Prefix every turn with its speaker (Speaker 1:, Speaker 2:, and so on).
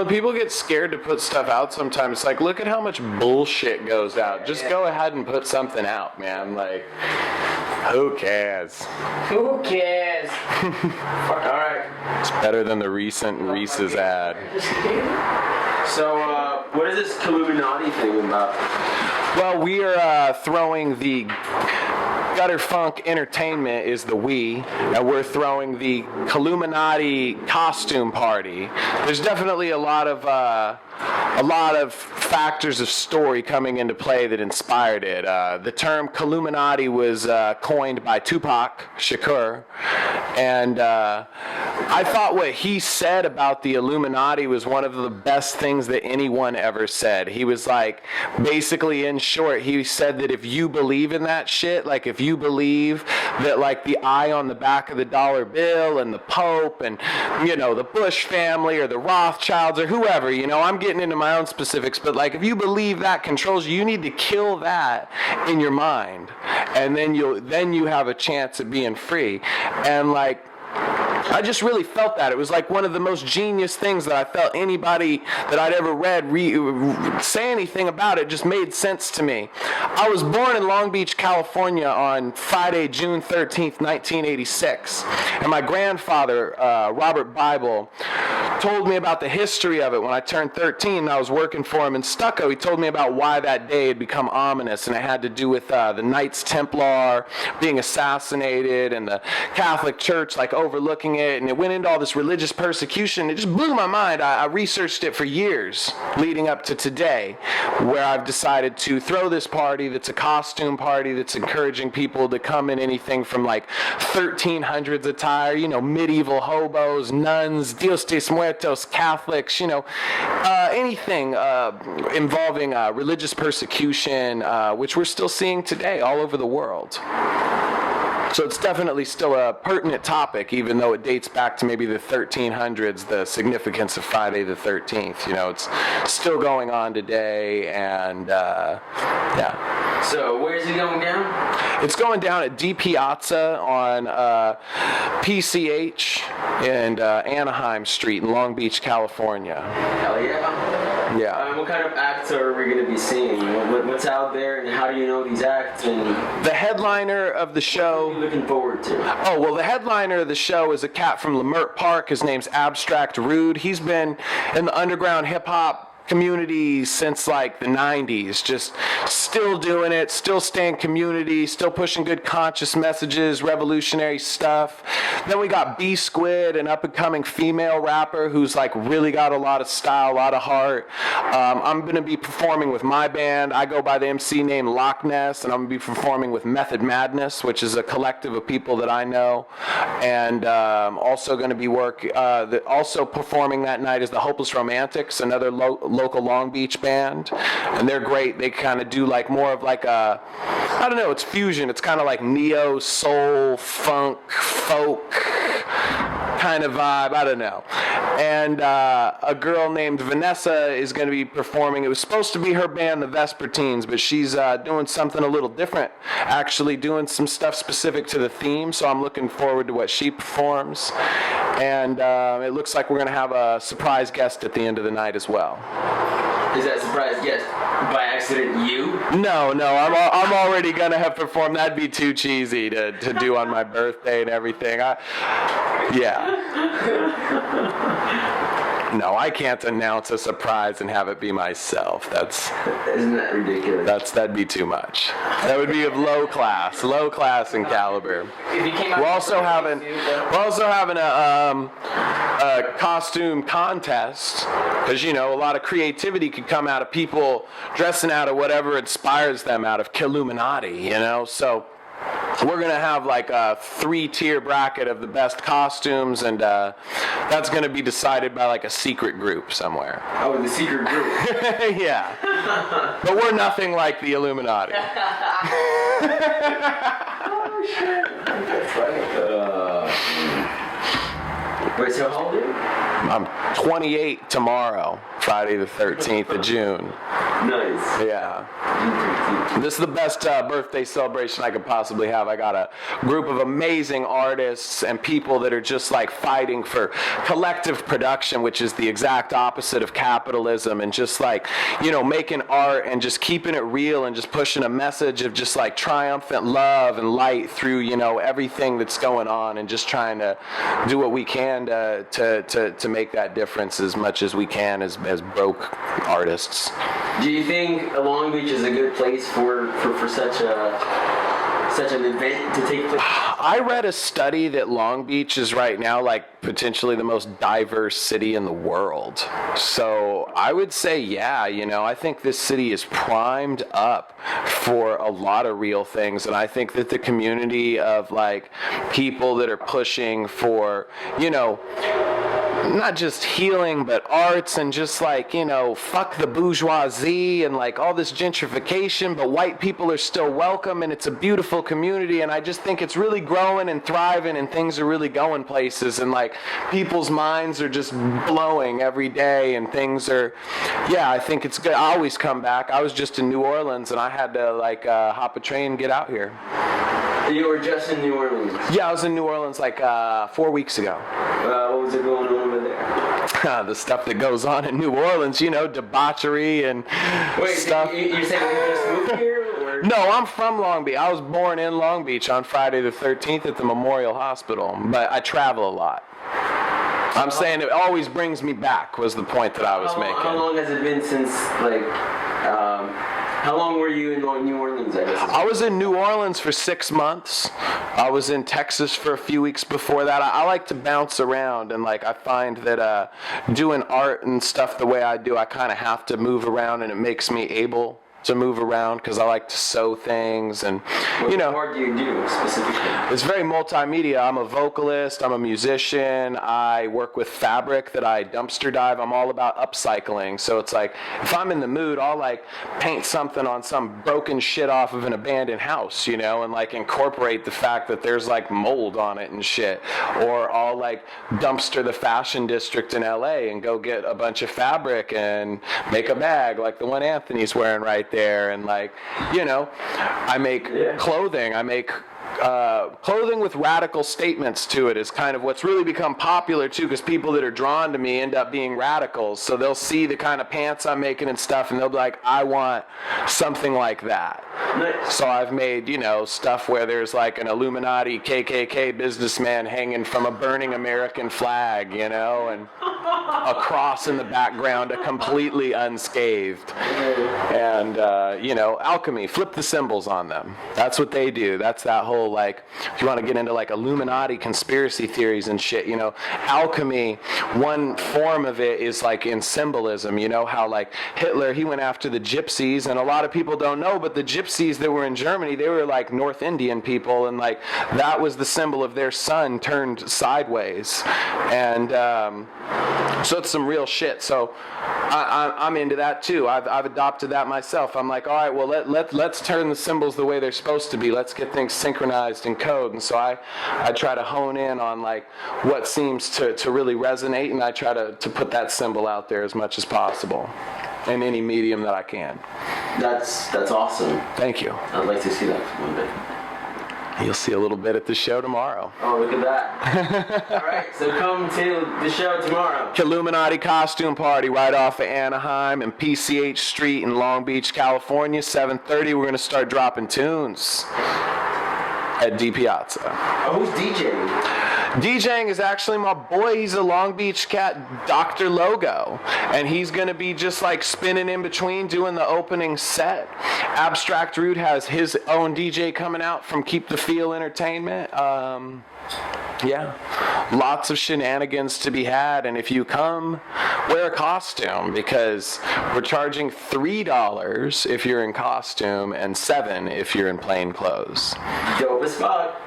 Speaker 1: when people get scared to put stuff out sometimes, it's like, look at how much bullshit goes out. Just go ahead and put something out, man. Like, who cares?
Speaker 2: Who cares? Fuck, alright.
Speaker 1: It's better than the recent Reese's ad.
Speaker 2: So, what is this Killuminati thing about?
Speaker 1: Well, we are throwing the Gutter Fink Entertainment is the we, and we're throwing the Killuminati costume party. There's definitely a lot of factors of story coming into play that inspired it. The term Killuminati was coined by Tupac Shakur, and I thought what he said about the Illuminati was one of the best things that anyone ever said. He was like, basically in short, he said that if you believe in that shit, like if you believe that like the eye on the back of the dollar bill and the Pope and, you know, the Bush family or the Rothschilds or whoever, you know, I'm getting into my own specifics, but like if you believe that controls you, you need to kill that in your mind, and then you have a chance of being free. And like, I just really felt that. It was like one of the most genius things that I felt anybody that I'd ever read say anything about it just made sense to me. I was born in Long Beach, California on Friday, June 13th, 1986. And my grandfather, Robert Bible, told me about the history of it when I turned 13 and I was working for him in stucco. He told me about why that day had become ominous, and it had to do with the Knights Templar being assassinated and the Catholic Church like overlooking it, and it went into all this religious persecution. It just blew my mind. I researched it for years leading up to today, where I've decided to throw this party that's a costume party that's encouraging people to come in anything from like 1300s attire, you know, medieval hobos, nuns, Dios de Muertos, Catholics, you know, anything involving religious persecution, which we're still seeing today all over the world. So it's definitely still a pertinent topic, even though it dates back to maybe the 1300s, the significance of Friday the 13th. You know, it's still going on today, and yeah.
Speaker 2: So where is it going down?
Speaker 1: It's going down at D Piazza on PCH and Anaheim Street in Long Beach, California.
Speaker 2: Hell yeah.
Speaker 1: Yeah.
Speaker 2: What kind of acts are we going to be seeing? What's out there, and how do you know these acts? And
Speaker 1: the headliner of the show...
Speaker 2: What are you looking forward to?
Speaker 1: Oh, well, the headliner of the show is a cat from Leimert Park. His name's Abstract Rude. He's been in the underground hip-hop community since like the 90s, just still doing it, still staying community, still pushing good conscious messages, revolutionary stuff. Then we got BiSquid, an up-and-coming female rapper who's like really got a lot of style, a lot of heart. I'm going to be performing with my band. I go by the MC name Lochnes, and I'm going to be performing with Method Madness, which is a collective of people that I know. And also going to be also performing that night is the Hopeless Romantics, another local Long Beach band, and they're great. They kind of do like more of like a, I don't know, it's fusion. It's kind of like neo soul, funk, folk kind of vibe. I don't know. And a girl named Vanessa is going to be performing. It was supposed to be her band, the Vespertines, but she's doing something a little different, actually doing some stuff specific to the theme, so I'm looking forward to what she performs. And it looks like we're going to have a surprise guest at the end of the night as well.
Speaker 2: Is that surprise guest by accident you?
Speaker 1: No, I'm already going to have performed. That'd be too cheesy to do on my birthday and everything. Yeah. No, I can't announce a surprise and have it be myself.
Speaker 2: Isn't that ridiculous?
Speaker 1: That'd be too much. That would be of low class and caliber. We're also having a costume contest, because you know a lot of creativity could come out of people dressing out of whatever inspires them out of Killuminati, you know. So we're going to have like a 3-tier bracket of the best costumes, and that's going to be decided by like a secret group somewhere.
Speaker 2: Oh, the secret group.
Speaker 1: Yeah. But we're nothing like the Illuminati.
Speaker 2: Oh, shit. That's funny. Wait, so how old are you?
Speaker 1: I'm 28 tomorrow, Friday the 13th of June.
Speaker 2: Nice.
Speaker 1: Yeah. This is the best birthday celebration I could possibly have. I got a group of amazing artists and people that are just like fighting for collective production, which is the exact opposite of capitalism, and just like, you know, making art and just keeping it real and just pushing a message of just like triumphant love and light through, you know, everything that's going on, and just trying to do what we can to make that difference as much as we can as broke artists.
Speaker 2: Do you think Long Beach is a good place for such an event to take place?
Speaker 1: I read a study that Long Beach is right now like potentially the most diverse city in the world. So I would say, yeah, you know, I think this city is primed up for a lot of real things. And I think that the community of like people that are pushing for, you know, not just healing, but arts, and just like, you know, fuck the bourgeoisie and like all this gentrification, but white people are still welcome, and it's a beautiful community, and I just think it's really growing and thriving, and things are really going places, and like people's minds are just blowing every day, and things are, yeah, I think it's good. I always come back. I was just in New Orleans, and I had to like hop a train and get out here.
Speaker 2: You were just in New Orleans?
Speaker 1: Yeah, I was in New Orleans like 4 weeks ago.
Speaker 2: What was it going on over there?
Speaker 1: The stuff that goes on in New Orleans, you know, debauchery and stuff.
Speaker 2: Wait, you're saying you just moved here? Or?
Speaker 1: No, I'm from Long Beach. I was born in Long Beach on Friday the 13th at the Memorial Hospital, but I travel a lot. I'm saying it always brings me back was the point that I was making.
Speaker 2: How long has it been since, like, how long were you in New Orleans, I guess?
Speaker 1: I was in New Orleans for 6 months. I was in Texas for a few weeks before that. I like to bounce around, and like I find that doing art and stuff the way I do, I kind of have to move around, and it makes me able to move around because I like to sew things, and you know.
Speaker 2: What art do you do specifically?
Speaker 1: It's very multimedia. I'm a vocalist, I'm a musician, I work with fabric that I dumpster dive. I'm all about upcycling. So it's like if I'm in the mood, I'll like paint something on some broken shit off of an abandoned house, you know, and like incorporate the fact that there's like mold on it and shit. Or I'll like dumpster the fashion district in LA and go get a bunch of fabric and make a bag like the one Anthony's wearing right there, and like, you know, I make clothing. I make clothing with radical statements to it is kind of what's really become popular too, because people that are drawn to me end up being radicals. So they'll see the kind of pants I'm making and stuff, and they'll be like, I want something like that.
Speaker 2: Nice.
Speaker 1: So I've made, you know, stuff where there's like an Illuminati KKK businessman hanging from a burning American flag, you know, and a cross in the background, completely unscathed. And, you know, alchemy, flip the symbols on them. That's what they do. That's that whole, like, if you want to get into like Illuminati conspiracy theories and shit, you know, alchemy, one form of it is like in symbolism, you know, how like Hitler, he went after the gypsies, and a lot of people don't know, but the gypsies that were in Germany, they were like North Indian people, and like that was the symbol of their sun turned sideways. And so it's some real shit. So I'm into that too. I've adopted that myself. I'm like, all right, well, let's turn the symbols the way they're supposed to be. Let's get things synchronized in code. And so I try to hone in on like what seems to really resonate, and I try to put that symbol out there as much as possible in any medium that I can.
Speaker 2: That's awesome.
Speaker 1: Thank you.
Speaker 2: I'd like to see that one bit.
Speaker 1: You'll see a little bit at the show tomorrow.
Speaker 2: Oh, look at that. All right, so come to the show tomorrow.
Speaker 1: Killuminati costume party right off of Anaheim and PCH Street in Long Beach, California, 7:30. We're going to start dropping tunes at D Piazza.
Speaker 2: Oh, who's DJing?
Speaker 1: DJing is actually my boy. He's a Long Beach cat, Dr. Logo. And he's going to be just like spinning in between doing the opening set. Abstract Root has his own DJ coming out from Keep the Feel Entertainment. Yeah, lots of shenanigans to be had, and if you come, wear a costume, because we're charging $3 if you're in costume and $7 if you're in plain clothes.
Speaker 2: Dope as fuck.